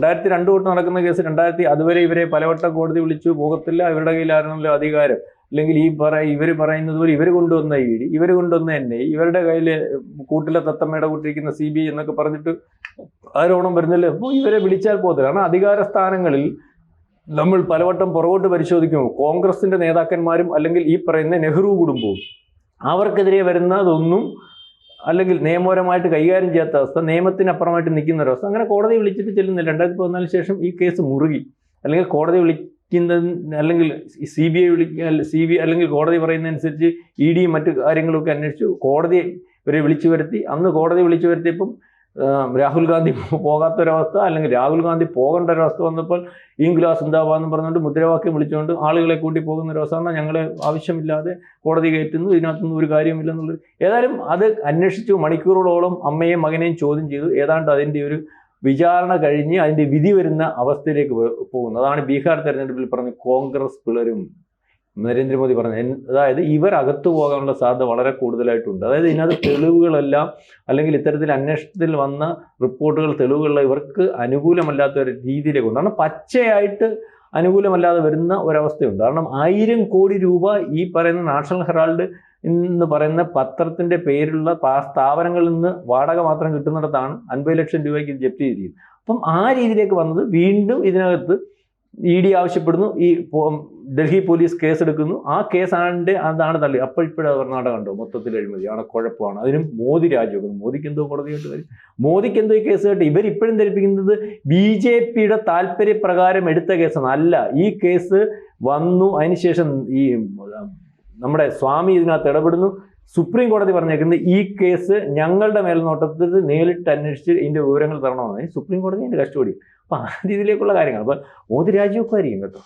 2002 തൊട്ട് നടക്കുന്ന കേസ് അതുവരെ ഇവരെ പലവട്ടം കോടതി വിളിച്ചു, പോകത്തില്ല, ഇവരുടെ കയ്യിലായിരുന്നല്ലോ അധികാരം. അല്ലെങ്കിൽ ഇവർ പറയുന്നത് പോലെ ഇവർ കൊണ്ടുവന്ന ED, ഇവർ കൊണ്ടുവന്ന NIA, ഇവരുടെ കയ്യിൽ കൂട്ടിലെ തത്തമ്മയുടെ കൂട്ടിരിക്കുന്ന CBI എന്നൊക്കെ പറഞ്ഞിട്ട് ആരോപണം വരുന്നില്ല. അപ്പോൾ ഇവരെ വിളിച്ചാൽ പോകത്തില്ല. കാരണം അധികാര സ്ഥാനങ്ങളിൽ നമ്മൾ പലവട്ടം പുറകോട്ട് പരിശോധിക്കുമ്പോൾ കോൺഗ്രസിന്റെ നേതാക്കന്മാരും അല്ലെങ്കിൽ ഈ പറയുന്ന നെഹ്റു കുടുംബവും അവർക്കെതിരെ വരുന്നതൊന്നും അല്ലെങ്കിൽ നിയമപരമായിട്ട് കൈകാര്യം ചെയ്യാത്ത അവസ്ഥ, നിയമത്തിനപ്പുറമായിട്ട് നിൽക്കുന്ന ഒരവസ്ഥ. അങ്ങനെ കോടതി വിളിച്ചിട്ട് ചെല്ലുന്നില്ല. 2014 ശേഷം ഈ കേസ് മുറുകി. അല്ലെങ്കിൽ കോടതി വിളിക്കുന്ന അല്ലെങ്കിൽ CBI അല്ലെങ്കിൽ കോടതി പറയുന്നതനുസരിച്ച് EDയും മറ്റു കാര്യങ്ങളൊക്കെ അന്വേഷിച്ചു കോടതി ഇവരെ വിളിച്ചു വരുത്തി. അന്ന് കോടതി വിളിച്ചു വരുത്തിയപ്പം രാഹുൽ ഗാന്ധി പോകാത്തൊരവസ്ഥ, അല്ലെങ്കിൽ രാഹുൽ ഗാന്ധി പോകേണ്ട ഒരവസ്ഥ വന്നപ്പോൾ ഇൻക്ലാസ് എന്താവാന്ന് പറഞ്ഞുകൊണ്ട് മുദ്രാവാക്യം വിളിച്ചുകൊണ്ട് ആളുകളെ കൂട്ടി പോകുന്ന ഒരു അവസ്ഥ. ഞങ്ങളെ ആവശ്യമില്ലാതെ കോടതി കയറ്റുന്നു, ഇതിനകത്തൊന്നും ഒരു കാര്യമില്ലെന്നുള്ളത്. ഏതായാലും അത് അന്വേഷിച്ചു മണിക്കൂറുകളോളം അമ്മയെയും മകനെയും ചോദ്യം ചെയ്തു. ഏതാണ്ട് അതിൻ്റെ ഒരു വിചാരണ കഴിഞ്ഞ് അതിൻ്റെ വിധി വരുന്ന അവസ്ഥയിലേക്ക് പോകുന്നു. അതാണ് ബീഹാർ തെരഞ്ഞെടുപ്പിൽ പറഞ്ഞ് കോൺഗ്രസ് പിളരും നരേന്ദ്രമോദി പറഞ്ഞത്. അതായത് ഇവർ അകത്തു പോകാനുള്ള സാധ്യത വളരെ കൂടുതലായിട്ടുണ്ട്. അതായത് ഇതിനകത്ത് തെളിവുകളെല്ലാം അല്ലെങ്കിൽ ഇത്തരത്തിൽ അന്വേഷണത്തിൽ വന്ന റിപ്പോർട്ടുകൾ, തെളിവുകളിൽ ഇവർക്ക് അനുകൂലമല്ലാത്ത ഒരു രീതിയിലേക്ക് ഉണ്ട്. കാരണം പച്ചയായിട്ട് അനുകൂലമല്ലാതെ വരുന്ന ഒരവസ്ഥയുണ്ട്. കാരണം 1000 കോടി രൂപ ഈ പറയുന്ന നാഷണൽ ഹെറാൾഡ് എന്ന് പറയുന്ന പത്രത്തിൻ്റെ പേരിലുള്ള സ്ഥാപനങ്ങളിൽ നിന്ന് വാടക മാത്രം കിട്ടുന്നിടത്താണ് 50 ലക്ഷം രൂപയ്ക്ക് ജപ്തി ചെയ്തിരിക്കുന്നത്. അപ്പം ആ രീതിയിലേക്ക് വന്നത് വീണ്ടും ഇതിനകത്ത് ED ആവശ്യപ്പെടുന്നു, ഈ ഡൽഹി പോലീസ് കേസെടുക്കുന്നു. ആ അതാണ് തള്ളി. അപ്പോൾ ഇപ്പോഴും കർണാടക കണ്ടോ മൊത്തത്തിൽ അഴിമതിയാണ്, കുഴപ്പമാണ്. അതിനും മോദി രാജിവെക്കുന്നു. മോദിക്ക് എന്തോ കോടതിയായിട്ട് കാര്യം, മോദിക്ക് എന്തോ ഈ കേസ് കേട്ട് ഇവരിപ്പോഴും ധരിപ്പിക്കുന്നത് BJPയുടെ താല്പര്യപ്രകാരം എടുത്ത കേസാണ്. അല്ല, ഈ കേസ് വന്നു അതിനുശേഷം ഈ നമ്മുടെ സ്വാമി ഇതിനകത്ത് ഇടപെടുന്നു. സുപ്രീം കോടതി പറഞ്ഞേക്കുന്നത് ഈ കേസ് ഞങ്ങളുടെ മേൽനോട്ടത്തിൽ നേരിട്ട് അന്വേഷിച്ച് ഇതിൻ്റെ വിവരങ്ങൾ തരണമെന്നാണ്. സുപ്രീം കോടതി അതിൻ്റെ കസ്റ്റഡി. അപ്പം ആ രീതിയിലേക്കുള്ള കാര്യങ്ങൾ. അപ്പം മോദി രാജിവെക്കുമായിരിക്കും കേട്ടോ.